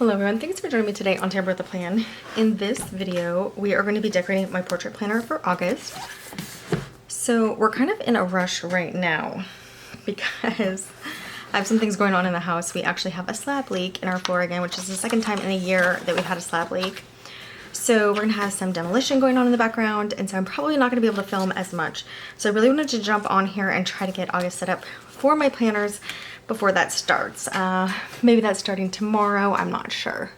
Hello everyone, thanks for joining me today on Tamper with the Plan. In this video, we are going to be decorating my portrait planner for August. So we're kind of in a rush right now because I have some things going on in the house. We actually have a slab leak in our floor again, which is the second time in a year that we've had a slab leak. So we're gonna have some demolition going on in the background, and so I'm probably not gonna be able to film as much. So I really wanted to jump on here and try to get August set up for my planners before that starts. Maybe that's starting tomorrow, I'm not sure.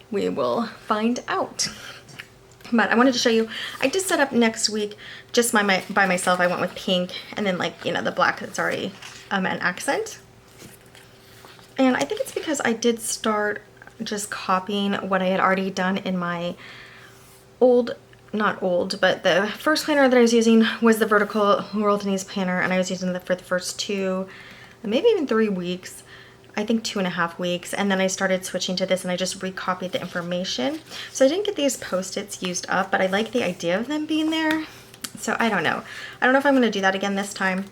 We will find out. But I wanted to show you, I did set up next week just by myself. I went with pink and then the black that's already an accent. And I think it's because I did start just copying what I had already done in my not old, but the first planner that I was using was the vertical Laurel Denise planner, and I was using it for the first 2, maybe even 3 weeks. I think 2.5 weeks, and then I started switching to this and I just recopied the information. So I didn't get these post-its used up, but I like the idea of them being there. So I don't know. I don't know if I'm going to do that again this time,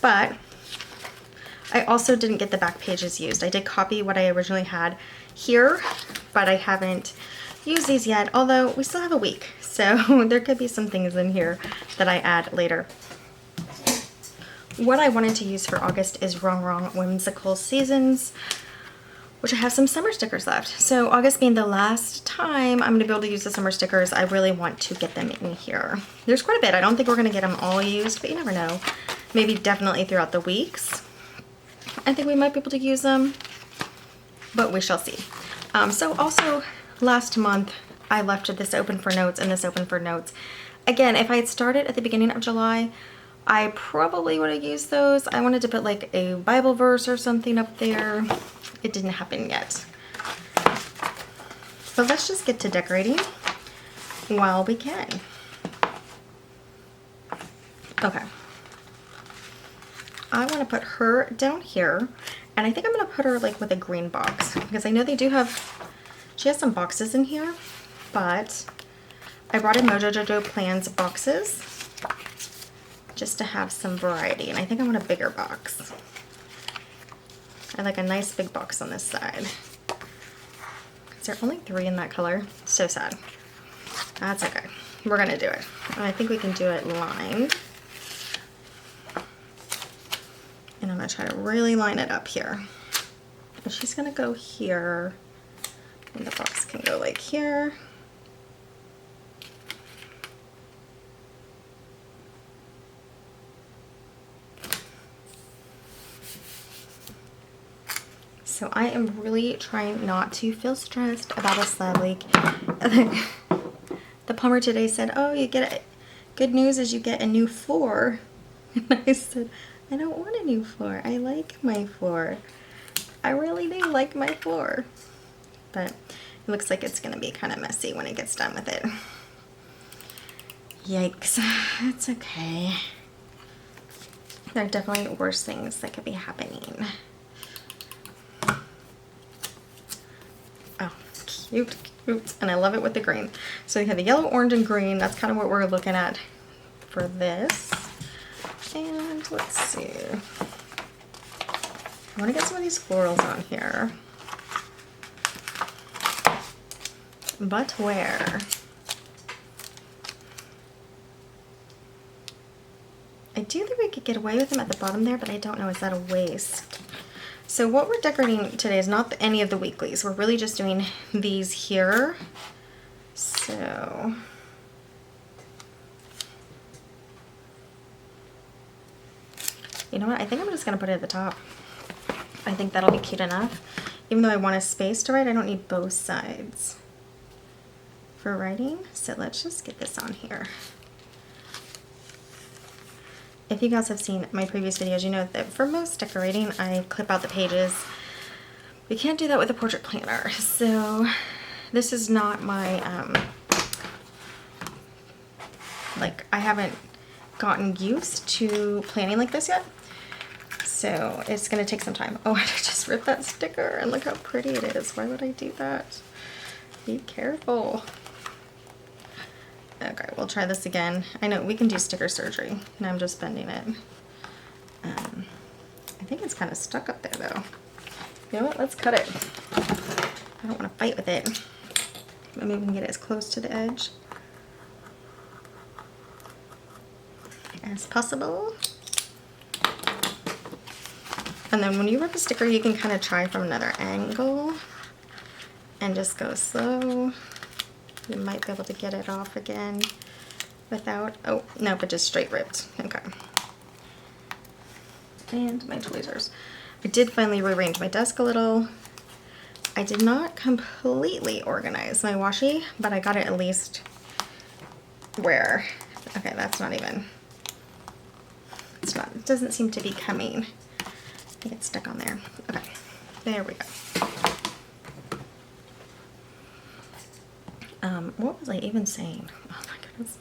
but I also didn't get the back pages used. I did copy what I originally had here, but I haven't used these yet, although we still have a week. So there could be some things in here that I add later. What I wanted to use for August is Wrong Wrong Whimsical Seasons, which I have some summer stickers left. So August being the last time I'm going to be able to use the summer stickers, I really want to get them in here. There's quite a bit. I don't think we're going to get them all used, but you never know. Maybe definitely throughout the weeks. I think we might be able to use them, but we shall see. So also last month I left this open for notes and this open for notes. Again, if I had started at the beginning of July, I probably would have used those. I wanted to put like a Bible verse or something up there. It didn't happen yet. So let's just get to decorating while we can. Okay. I want to put her down here, and I think I'm going to put her like with a green box because I know they do have, she has some boxes in here, but I brought in Mojo Jojo Plans boxes just to have some variety, and I think I want a bigger box. I like a nice big box on this side. Is there only 3 in that color? So sad. That's okay. We're going to do it. And I think we can do it lined. And I'm going to try to really line it up here. But she's going to go here. And the box can go like here. So I am really trying not to feel stressed about a slab leak. The plumber today said, oh, you get it. Good news is you get a new floor. And I said, I don't want a new floor. I like my floor. I really do like my floor. But it looks like it's going to be kind of messy when it gets done with it. Yikes. It's okay. There are definitely worse things that could be happening. Oh, cute, cute. And I love it with the green. So we have the yellow, orange, and green. That's kind of what we're looking at for this. And let's see. I want to get some of these florals on here. But where? I do think we could get away with them at the bottom there, but I don't know. Is that a waste? So what we're decorating today is not any of the weeklies. We're really just doing these here. So you know what? I think I'm just going to put it at the top. I think that'll be cute enough. Even though I want a space to write, I don't need both sides for writing. So let's just get this on here. If you guys have seen my previous videos, you know that for most decorating, I clip out the pages. We can't do that with a portrait planner. So this is not my, I haven't gotten used to planning like this yet. So it's going to take some time. Oh, I just ripped that sticker and look how pretty it is. Why would I do that? Be careful. Okay, we'll try this again. I know we can do sticker surgery, and I'm just bending it. I think it's kind of stuck up there though. You know what, let's cut it. fight with it. But maybe we can get it as close to the edge as possible. And then when you rip a sticker, you can kind of try from another angle and just go slow. You might be able to get it off again without, oh, no, but just straight ripped. Okay. And my tweezers. I did finally rearrange my desk a little. I did not completely organize my washi, but I got it at least where, okay, that's not even, it's not, it doesn't seem to be coming. I think it's stuck on there. Okay, there we go. What was I even saying? Oh my goodness.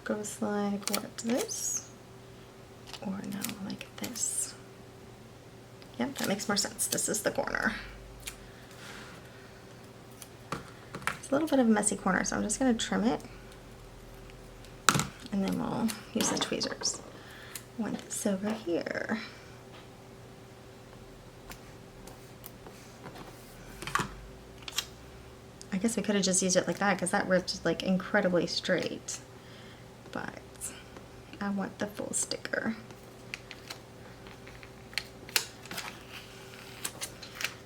Goes like what, this? Or no, like this. Yep, that makes more sense. This is the corner. It's a little bit of a messy corner, so I'm just going to trim it. And then we'll use the tweezers. Once over here. I guess we could have just used it like that because that ripped like incredibly straight. But I want the full sticker.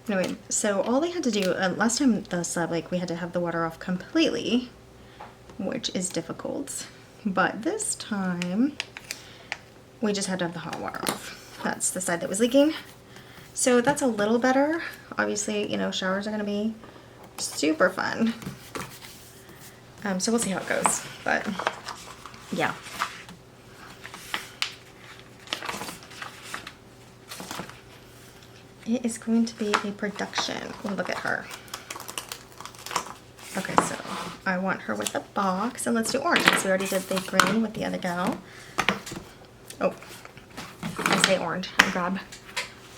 Anyway, so all they had to do, last time the slab, like we had to have the water off completely, which is difficult. But this time, we just had to have the hot water off. That's the side that was leaking. So that's a little better. Obviously, you know, showers are gonna be super fun. So we'll see how it goes, but yeah. It is going to be a production. Oh, look at her. Okay, so I want her with a box, and let's do orange because we already did the green with the other gal. Oh, I say orange and grab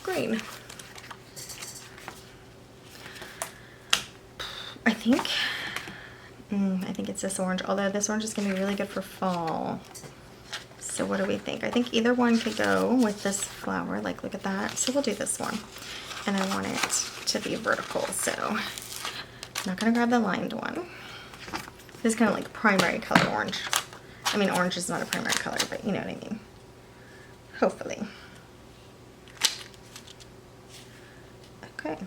green. I think it's this orange, although this orange is going to be really good for fall. So what do we think? I think either one could go with this flower, like look at that. So we'll do this one. And I want it to be vertical, so I'm not going to grab the lined one. This is kind of like primary color orange. I mean, orange is not a primary color, but you know what I mean. Hopefully. Okay.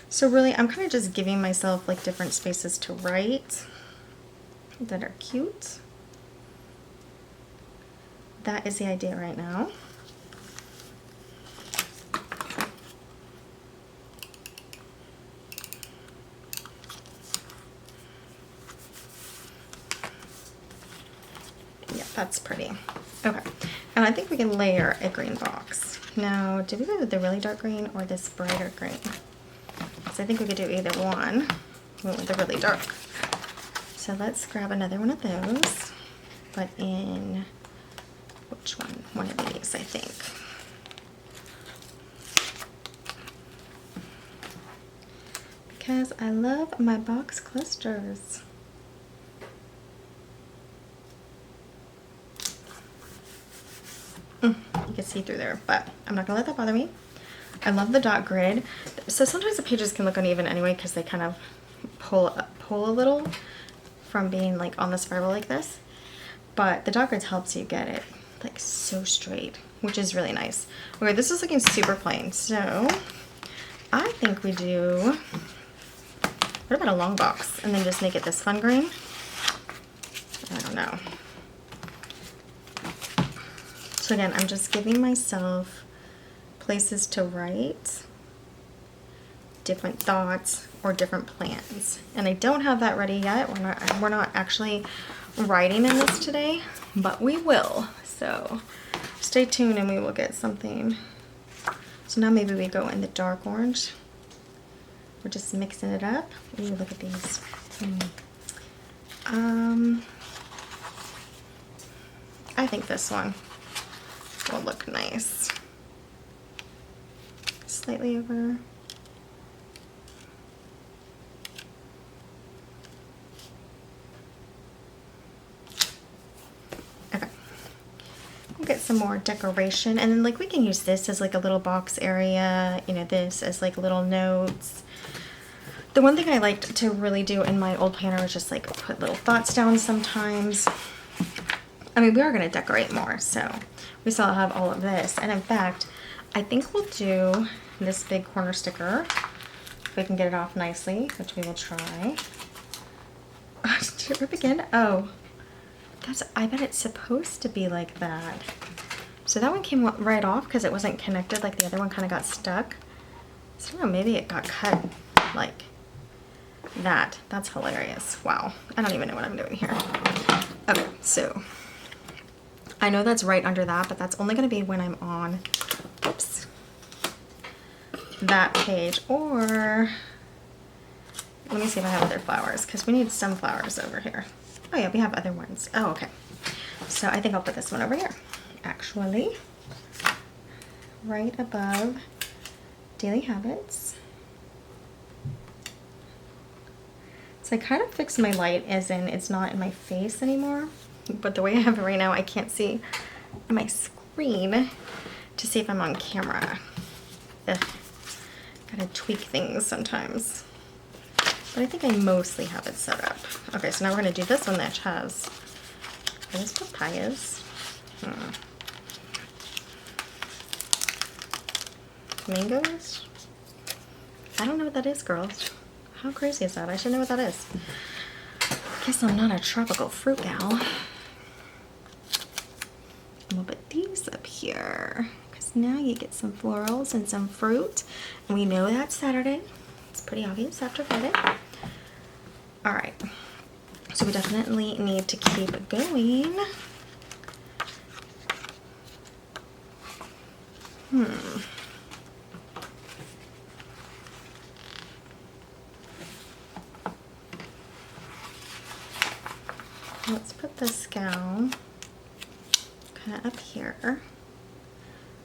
So really, I'm kind of just giving myself like different spaces to write that are cute. That is the idea right now. Yeah, that's pretty. Okay, and I think we can layer a green box. Now, did we go with the really dark green or this brighter green? So I think we could do either one. We went with the really dark. So let's grab another one of those, but in which one? One of these, I think. Because I love my box clusters. You can see through there, but I'm not gonna let that bother me. I love the dot grid. So sometimes the pages can look uneven anyway because they kind of pull a little from being like on the spiral like this. But the dot grid helps you get it like so straight, which is really nice. Okay, this is looking super plain. So I think we do, what about a long box and then just make it this fun green? I don't know. So again, I'm just giving myself places to write different thoughts or different plans. And I don't have that ready yet. We're not actually writing in this today, but we will. So stay tuned and we will get something. So now maybe we go in the dark orange. We're just mixing it up. Ooh, look at these. I think this one will look nice. Slightly over. Okay. We'll get some more decoration, and then like we can use this as like a little box area, you know, this as like little notes. The one thing I liked to really do in my old planner is just like put little thoughts down sometimes. I mean, we are going to decorate more, so we still have all of this. And in fact, I think we'll do this big corner sticker if we can get it off nicely, which we will try. Did it rip again? Oh, I bet it's supposed to be like that. So that one came right off because it wasn't connected, like the other one kind of got stuck. So I don't know, maybe it got cut like that. That's hilarious. Wow. I don't even know what I'm doing here. Okay, so I know that's right under that, but that's only going to be when I'm on, oops, that page. Or let me see if I have other flowers, because we need some flowers over here. Oh yeah, we have other ones. Oh, okay. So I think I'll put this one over here, actually, right above Daily Habits. So I kind of fixed my light, as in it's not in my face anymore, but the way I have it right now, I can't see my screen to see if I'm on camera. Ugh. Gotta tweak things sometimes. But I think I mostly have it set up. Okay, so now we're gonna do this one that has, are those papayas? Mangoes? I don't know what that is, girls. How crazy is that? I should know what that is. Guess I'm not a tropical fruit gal. We'll put these up here, because now you get some florals and some fruit. And we know that's Saturday. It's pretty obvious after Friday. All right. So we definitely need to keep going. Let's put this gal kind of up here. I'm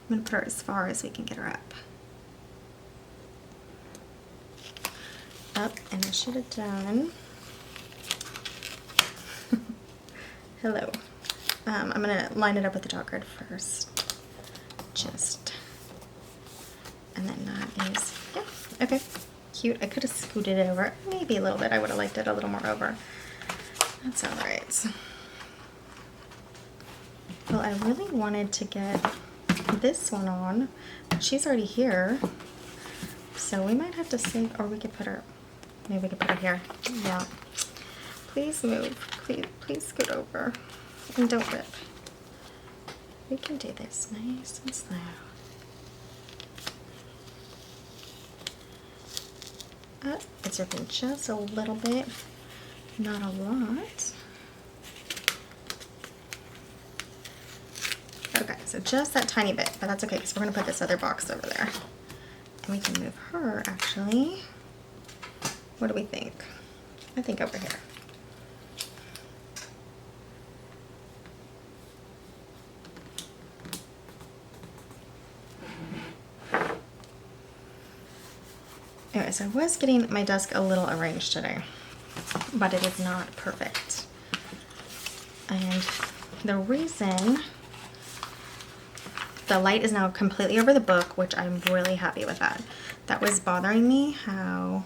going to put her as far as we can get her up. Up, and I should have done, hello. I'm going to line it up with the dog grid first. Just, and then that is, yeah, okay, cute. I could have scooted it over, maybe a little bit. I would have liked it a little more over. That's all right. Well, I really wanted to get this one on, but she's already here. So we might have to save, or we could put her, maybe we could put her here. Yeah. Please move. Please scoot over. And don't rip. We can do this nice and slow. It's ripping just a little bit. Not a lot. Okay, so just that tiny bit, but that's okay because we're going to put this other box over there. And we can move her, actually. What do we think? I think over here. Anyways, I was getting my desk a little arranged today, but it is not perfect. And the reason, the light is now completely over the book, which I'm really happy with that. That was bothering me. How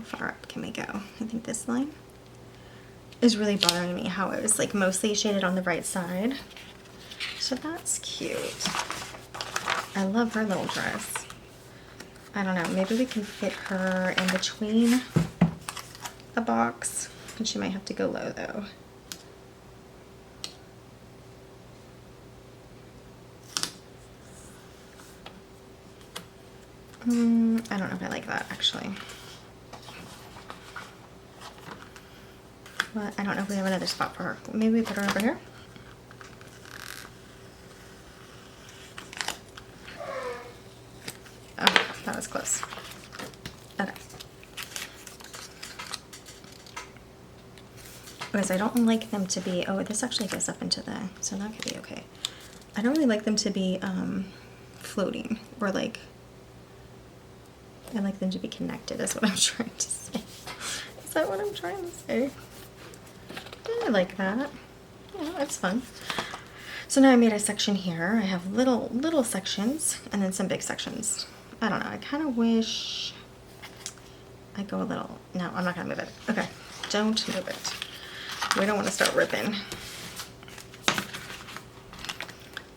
far up can we go? I think this line is really bothering me, how it was like mostly shaded on the right side. So that's cute. I love her little dress. I don't know, maybe we can fit her in between a box, and she might have to go low though. I don't know if I like that actually. But I don't know if we have another spot for her. Maybe we put her over here. Oh, that was close. Okay. Because I don't like them to be, oh, this actually goes up into the, so that could be okay. I don't really like them to be floating, or like, I like them to be connected is what I'm trying to say. Is that what I'm trying to say? I like that. Yeah, that's fun. So now I made a section here. I have little sections and then some big sections. I don't know, I kind of wish I go a little, no, I'm not gonna move it. Okay, don't move it. We don't want to start ripping.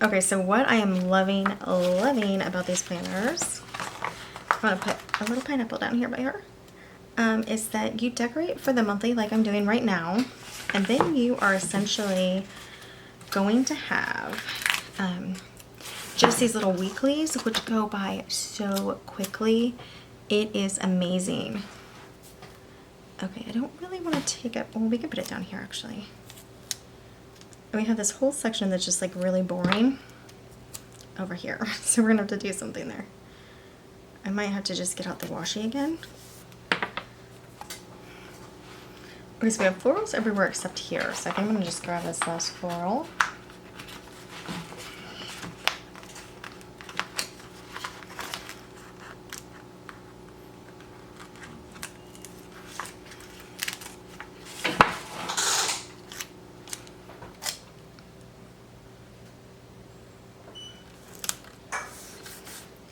Okay, so what I am loving about these planners, I'm gonna put a little pineapple down here by her, is that you decorate for the monthly like I'm doing right now, and then you are essentially going to have just these little weeklies, which go by so quickly. It is amazing. Okay, I don't really want to take it, well, we can put it down here actually. And we have this whole section that's just like really boring over here. So we're gonna have to do something there. I might have to just get out the washi again. Okay, so we have florals everywhere except here. So I think I'm gonna just grab this last floral.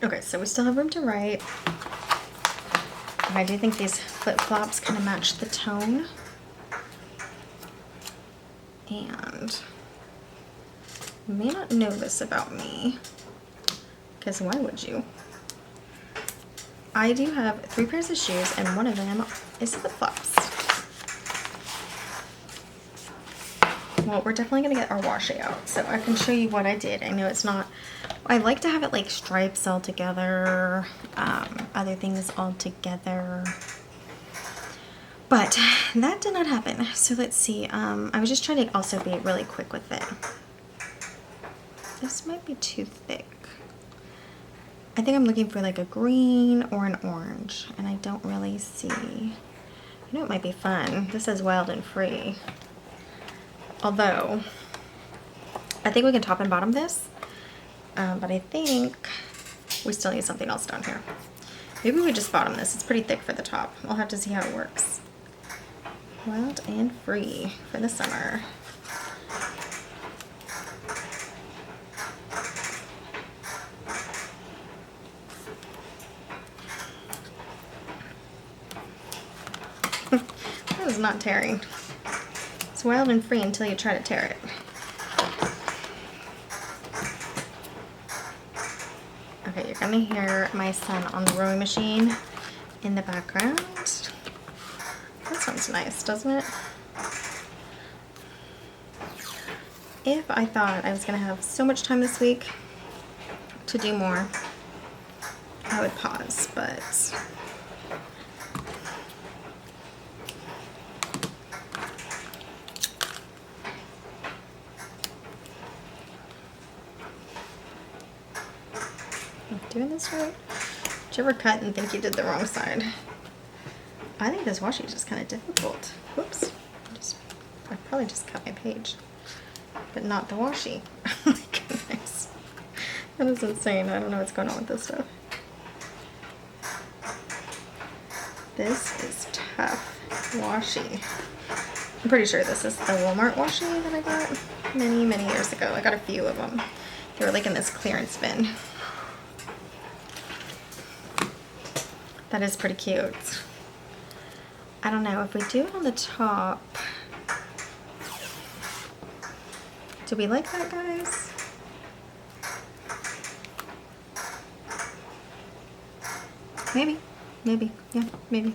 Okay, so we still have room to write. And I do think these flip-flops kind of match the tone. And you may not know this about me, because why would you? I do have 3 pairs of shoes, and one of them is flip-flops. Well, we're definitely gonna get our washi out, so I can show you what I did. I know it's not, I like to have it like stripes all together, other things all together, but that did not happen. So let's see, I was just trying to also be really quick with it. This might be too thick. I think I'm looking for like a green or an orange, and I don't really see, you know, it might be fun. This is Wild and Free. Although, I think we can top and bottom this, but I think we still need something else down here. Maybe we just bottom this. It's pretty thick for the top. I'll have to see how it works. Wild and Free for the summer. That is not tearing. It's wild and free until you try to tear it. Okay, you're gonna hear my son on the rowing machine in the background. That sounds nice, doesn't it? If I thought I was gonna have so much time this week to do more, I would pause, but doing this right? Did you ever cut and think you did the wrong side? I think this washi is just kind of difficult. Whoops. I probably just cut my page, but not the washi. Oh my goodness. That is insane. I don't know what's going on with this stuff. This is tough washi. I'm pretty sure this is the Walmart washi that I got many, many years ago. I got a few of them. They were like in this clearance bin. That is pretty cute. I don't know, if we do it on the top, do we like that, guys? Maybe, yeah, maybe.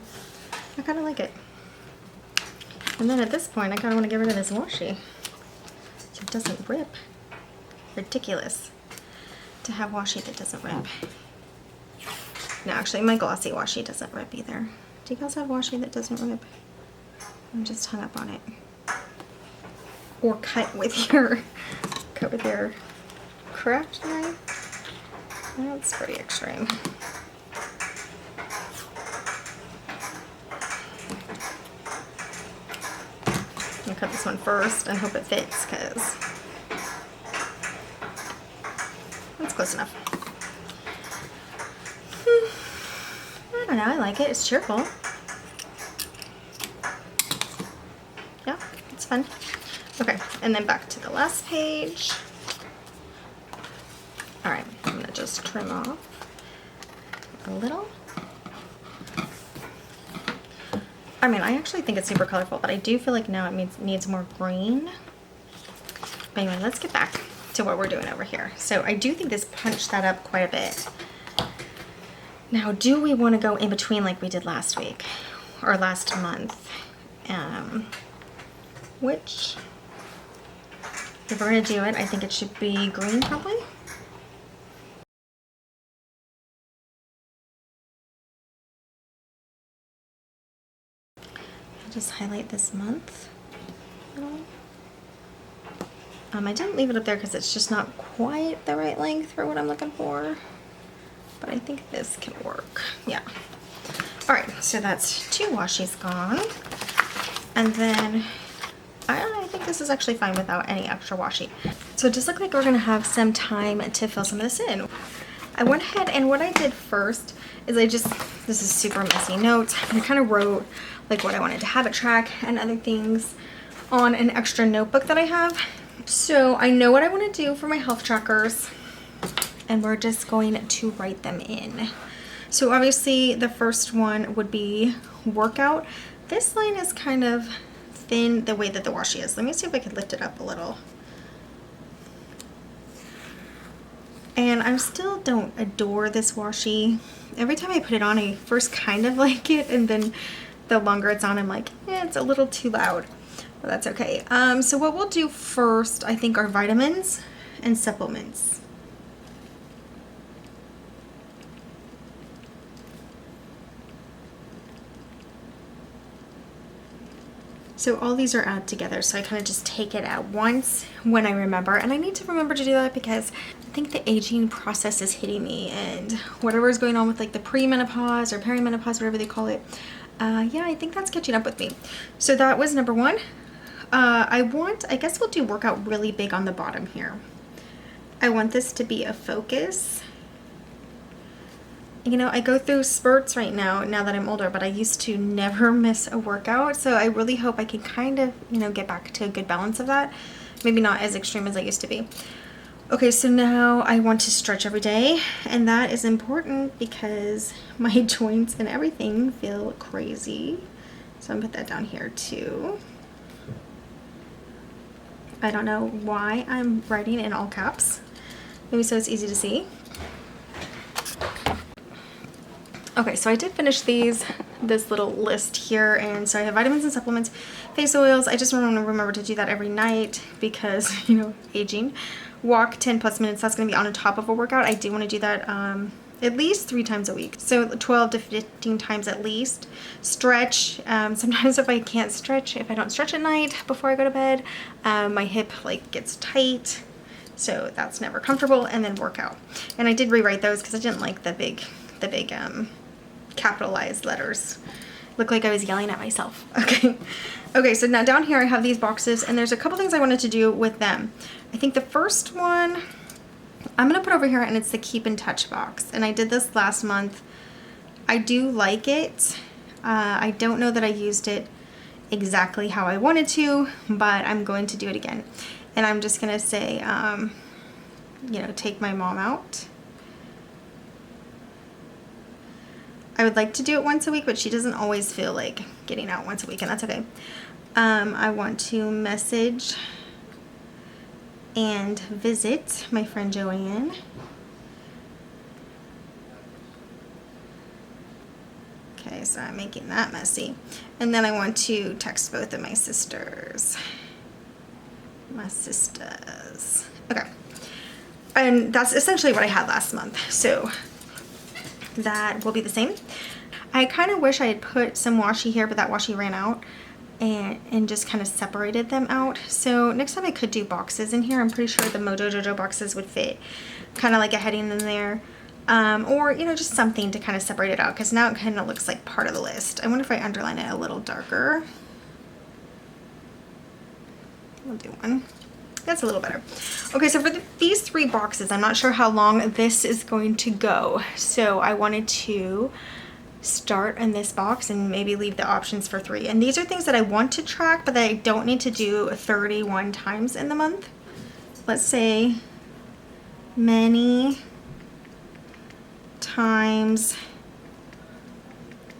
I kind of like it. And then at this point, I kind of want to get rid of this washi so it doesn't rip. Ridiculous to have washi that doesn't rip. No, actually, my glossy washi doesn't rip either. Do you guys have washi that doesn't rip? I'm just hung up on it. Or cut with your craft knife. That's pretty extreme. I'll cut this one first and hope it fits, because that's close enough. I don't know, I like it. It's cheerful. Yeah, it's fun. Okay, and then back to the last page. All right, I'm gonna just trim off a little. I mean, I actually think it's super colorful, but I do feel like now it needs more green. But anyway, let's get back to what we're doing over here. So I do think this punched that up quite a bit. Now, do we want to go in between like we did last week or last month? Which, if we're gonna do it, I think it should be green probably. I'll just highlight this month. I didn't leave it up there because it's just not quite the right length for what I'm looking for, but I think this can work. Yeah. All right, so that's 2 washies gone. And then I think this is actually fine without any extra washi. So it does look like we're gonna have some time to fill some of this in. I went ahead and what I did first is this is super messy notes. I kind of wrote like what I wanted to habit track and other things on an extra notebook that I have. So I know what I want to do for my health trackers, and we're just going to write them in. So obviously the first one would be workout. This line is kind of thin the way that the washi is. Let me see if I can lift it up a little. And I still don't adore this washi. Every time I put it on, I first kind of like it, and then the longer it's on, I'm like, it's a little too loud. But that's okay. So what we'll do first, I think, are vitamins and supplements. So all these are added together, so I kind of just take it at once when I remember. And I need to remember to do that because I think the aging process is hitting me, and whatever is going on with like the pre-menopause or perimenopause, whatever they call it, yeah, I think that's catching up with me. So that was number 1. I guess we'll do workout really big on the bottom here. I want this to be a focus. You know, I go through spurts right now that I'm older, but I used to never miss a workout. So I really hope I can kind of, get back to a good balance of that. Maybe not as extreme as I used to be. Okay, so now I want to stretch every day, and that is important because my joints and everything feel crazy. So I'm gonna put that down here too. I don't know why I'm writing in all caps. Maybe so it's easy to see. Okay, so I did finish this little list here, and so I have vitamins and supplements, face oils. I just want to remember to do that every night because, aging. Walk 10 plus minutes, that's going to be on top of a workout. I do want to do that at least 3 times a week. So 12 to 15 times at least. Stretch. Sometimes if I can't stretch, if I don't stretch at night before I go to bed, my hip gets tight. So that's never comfortable. And then workout. And I did rewrite those because I didn't like the big capitalized letters. Looked like I was yelling at myself. Okay, so now down here I have these boxes, and there's a couple things I wanted to do with them. I think the first one I'm gonna put over here, and it's the keep in touch box, and I did this last month. I do like it. I don't know that I used it exactly how I wanted to, but I'm going to do it again. And I'm just gonna say, take my mom out. I would like to do it once a week, but she doesn't always feel like getting out once a week, and that's okay. I want to message and visit my friend Joanne. Okay, so I'm making that messy. And then I want to text both of my sisters. Okay. And that's essentially what I had last month. So that will be the same. I kind of wish I had put some washi here, but that washi ran out, and just kind of separated them out. So next time I could do boxes in here. I'm pretty sure the Mojo Jojo boxes would fit kind of like a heading in there, or just something to kind of separate it out, because now it kind of looks like part of the list. I wonder if I underline it a little darker. I'll do one. That's a little better. Okay, so for these 3 boxes, I'm not sure how long this is going to go. So I wanted to start in this box and maybe leave the options for 3. And these are things that I want to track, but that I don't need to do 31 times in the month. Let's say many times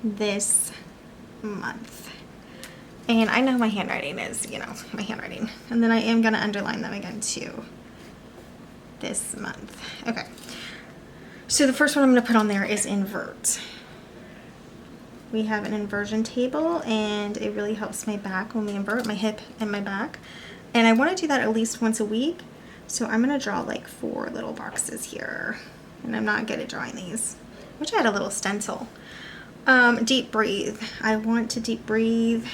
this month. And I know my handwriting is, you know, my handwriting. And then I am going to underline them again too. This month. Okay. So the first one I'm going to put on there is invert. We have an inversion table, and it really helps my back when we invert, my hip and my back. And I want to do that at least once a week. So I'm going to draw like 4 little boxes here. And I'm not good at drawing these. I wish I had a little stencil. Deep breathe. I want to deep breathe.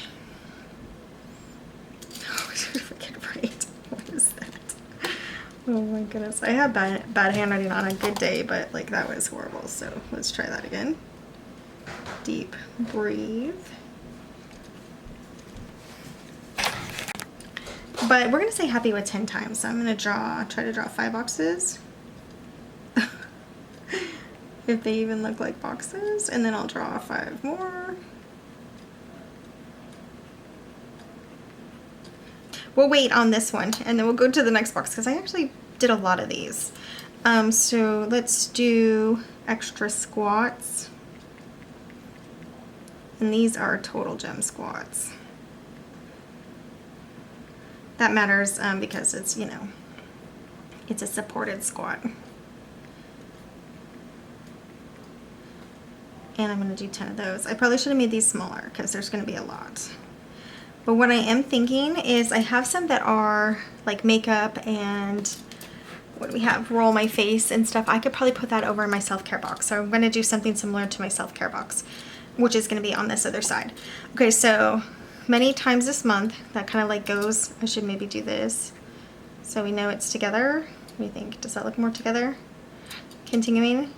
Oh, I forget right. What is that? Oh my goodness. I have bad handwriting on a good day, but like that was horrible. So let's try that again. Deep breathe. But we're going to say happy with 10 times. So I'm going to try to draw 5 boxes. If they even look like boxes. And then I'll draw 5 more. We'll wait on this one. And then we'll go to the next box. Because I actually did a lot of these. So let's do extra squats. And these are total gem squats. That matters because it's, you know, it's a supported squat. And I'm going to do 10 of those. I probably should have made these smaller because there's going to be a lot. But what I am thinking is I have some that are like makeup and what do we have? Roll my face and stuff. I could probably put that over in my self-care box. So I'm going to do something similar to my self-care box, which is going to be on this other side. Okay, so many times this month, that kind of like goes, I should maybe do this so we know it's together. What do you think? Does that look more together? Continuing.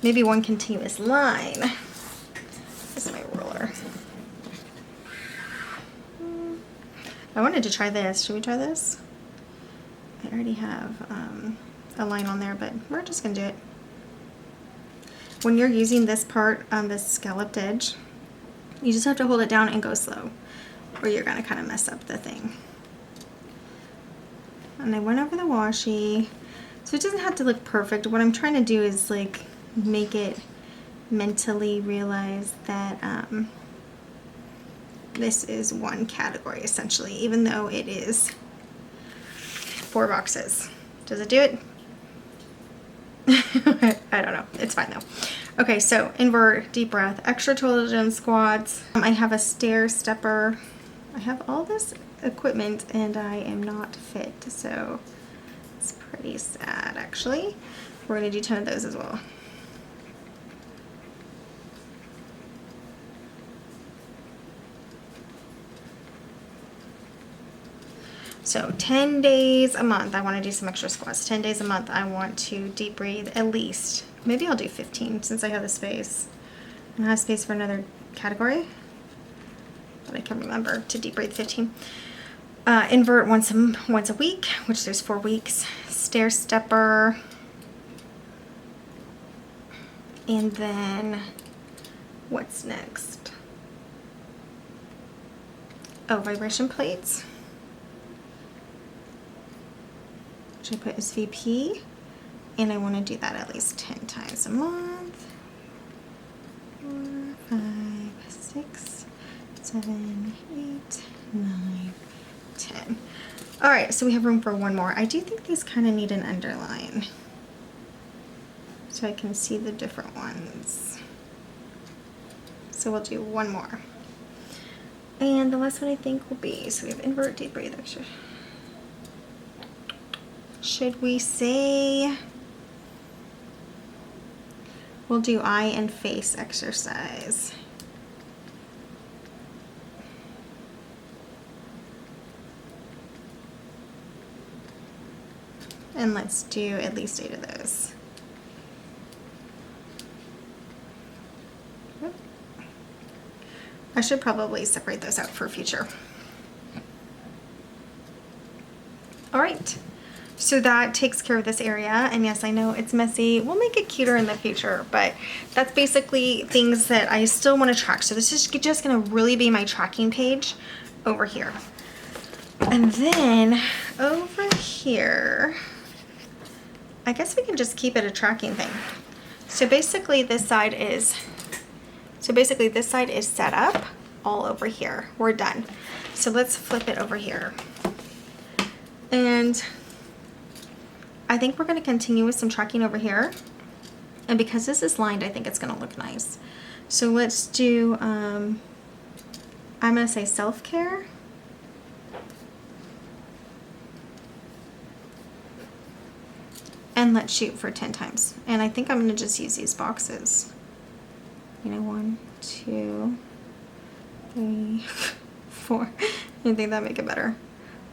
Maybe one continuous line. This is my ruler. I wanted to try this. Should we try this? I already have a line on there, but we're just going to do it. When you're using this part on this scalloped edge, you just have to hold it down and go slow, or you're going to kind of mess up the thing. And I went over the washi, so it doesn't have to look perfect. What I'm trying to do is like make it mentally realize that this is one category essentially, even though it is 4 boxes. Does it do it? I don't know. It's fine though. Okay, so invert, deep breath, extra total gem squats. I have a stair stepper. I have all this equipment and I am not fit, so it's pretty sad actually. We're gonna do 10 of those as well. So 10 days a month, I want to do some extra squats. 10 days a month, I want to deep breathe at least. Maybe I'll do 15 since I have the space. And I have space for another category. But I can remember to deep breathe 15. Invert once a week, which there's 4 weeks. Stair stepper. And then, what's next? Oh, vibration plates. I put as VP, and I want to do that at least 10 times a month. 4, 5, 6, 7, 8, 9, 10. All right, so we have room for one more. I do think these kind of need an underline so I can see the different ones. So we'll do one more. And the last one I think will be, so we have invert, deep breathe, extra. Should we say we'll do eye and face exercise? And let's do at least 8 of those. I should probably separate those out for future. All right. So that takes care of this area, and yes, I know it's messy. We'll make it cuter in the future, but that's basically things that I still want to track. So this is just going to really be my tracking page over here. And then over here, I guess we can just keep it a tracking thing. So basically this side is set up all over here. We're done. So let's flip it over here. And I think we're going to continue with some tracking over here. And because this is lined, I think it's going to look nice. So let's do, I'm going to say self-care. And let's shoot for 10 times. And I think I'm going to just use these boxes. You know, 1, 2, 3, 4. I think that'll make it better.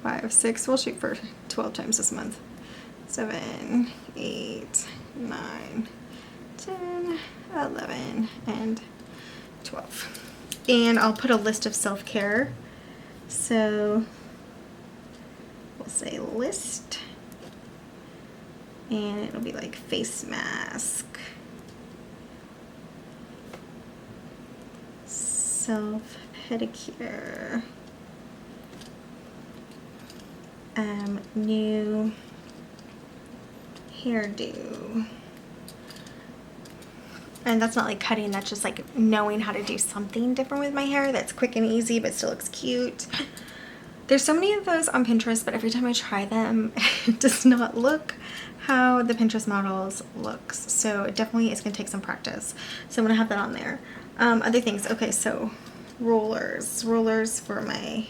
5, 6. We'll shoot for 12 times this month. 7, 8, 9, 10, 11, and 12. And I'll put a list of self-care. So we'll say list. And it'll be like face mask, self pedicure, new hairdo. And that's not like cutting, that's just like knowing how to do something different with my hair that's quick and easy but still looks cute. There's so many of those on Pinterest, but every time I try them, it does not look how the Pinterest models looks. So it definitely is gonna take some practice. So I'm gonna have that on there. Other things, okay, so rollers for my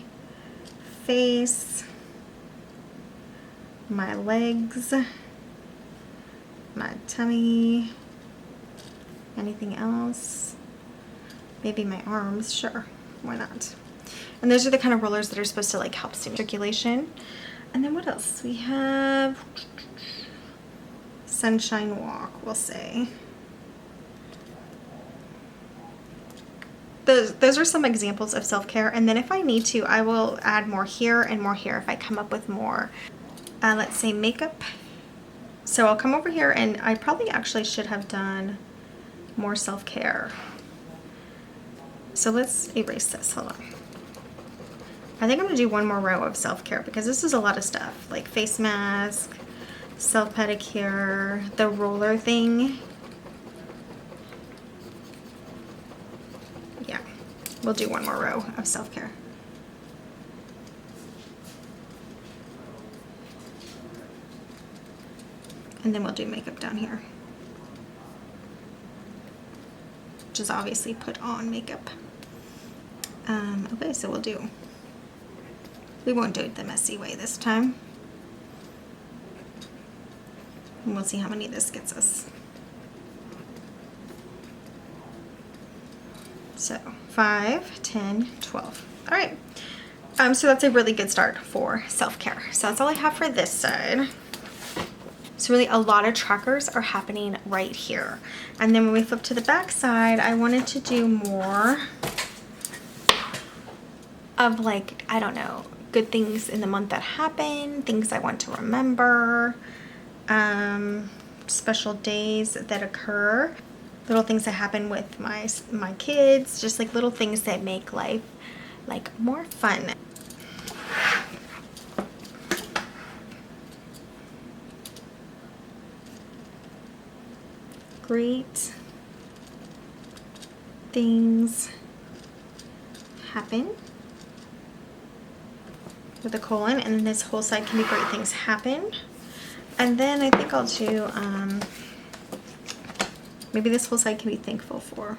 face, my legs, my tummy, anything else? Maybe my arms, sure, why not? And those are the kind of rollers that are supposed to like help stimulate circulation. And then what else? We have sunshine walk, we'll say. Those are some examples of self-care, and then if I need to, I will add more here and more here if I come up with more. Let's say makeup. So I'll come over here, and I probably actually should have done more self-care. So let's erase this, hold on. I think I'm gonna do one more row of self-care because this is a lot of stuff, like face mask, self pedicure, the roller thing. Yeah, we'll do one more row of self-care. And then we'll do makeup down here, which is obviously put on makeup. Okay, so we won't do it the messy way this time. And we'll see how many this gets us. So 5, 10, 12. All right. So that's a really good start for self-care. So that's all I have for this side. So really a lot of trackers are happening right here. And then when we flip to the back side, I wanted to do more of like, I don't know, good things in the month that happen, things I want to remember, special days that occur, little things that happen with my kids, just like little things that make life like more fun. Great things happen with a colon, and then this whole side can be great things happen. And then I think I'll do maybe this whole side can be thankful for.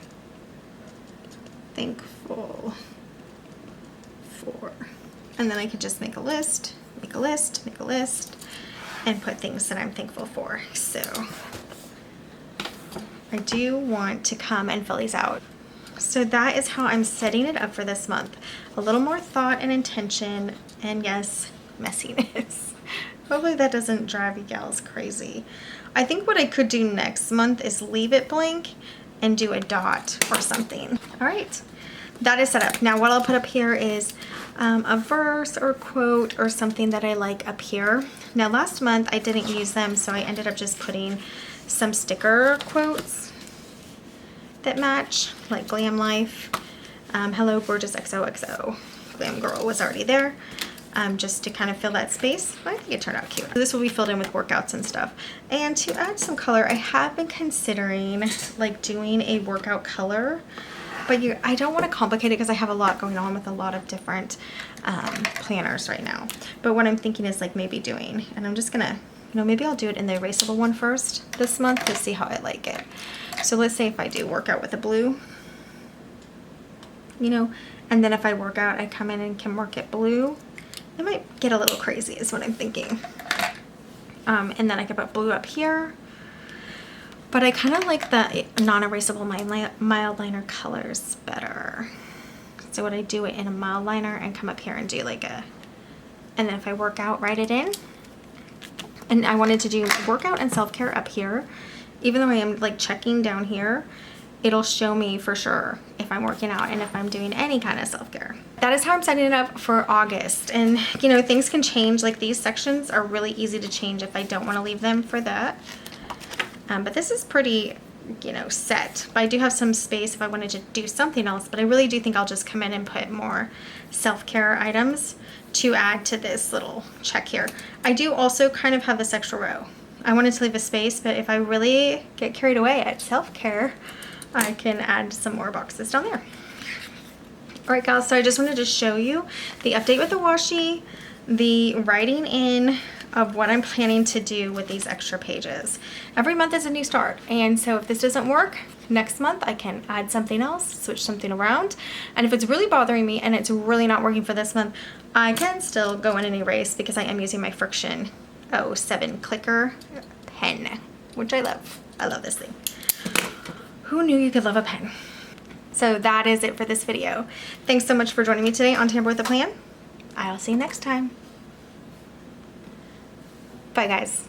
Thankful for. And then I could just make a list, make a list, make a list, and put things that I'm thankful for. So I do want to come and fill these out. So that is how I'm setting it up for this month. A little more thought and intention, and yes, messiness. Hopefully that doesn't drive you gals crazy. I think what I could do next month is leave it blank and do a dot or something. All right, that is set up. Now what I'll put up here is a verse or quote or something that I like up here. Now last month I didn't use them, so I ended up just putting some sticker quotes that match, like Glam Life, Hello Gorgeous XOXO. Glam Girl was already there. just to kind of fill that space. I think it turned out cute. This will be filled in with workouts and stuff. And to add some color, I have been considering like doing a workout color, but I don't want to complicate it because I have a lot going on with a lot of different planners right now. But what I'm thinking is like maybe doing, and I'm just gonna, you know, maybe I'll do it in the erasable one first this month to see how I like it. So let's say if I do workout with a blue, you know, and then if I work out, I come in and can work it blue. It might get a little crazy is what I'm thinking. And then I could put blue up here. But I kind of like the non-erasable mild liner colors better. So would I do it in a mild liner and come up here and do like a, and then if I work out, write it in. And I wanted to do workout and self-care up here. Even though I am like checking down here, it'll show me for sure if I'm working out and if I'm doing any kind of self-care. That is how I'm setting it up for August. And you know, things can change. Like these sections are really easy to change if I don't want to leave them for that. But this is pretty, you know, set. But I do have some space if I wanted to do something else. But I really do think I'll just come in and put more self-care items to add to this little check here. I do also kind of have this extra row. I wanted to leave a space, but if I really get carried away at self-care, I can add some more boxes down there. All right, guys, so I just wanted to show you the update with the washi, the writing in of what I'm planning to do with these extra pages. Every month is a new start, and so if this doesn't work, next month I can add something else, switch something around, and if it's really bothering me and it's really not working for this month, I can still go in and erase because I am using my Friction 07 clicker pen, which I love. I love this thing. Who knew you could love a pen? So that is it for this video. Thanks so much for joining me today on Tamper with a Plan. I'll see you next time. Bye, guys.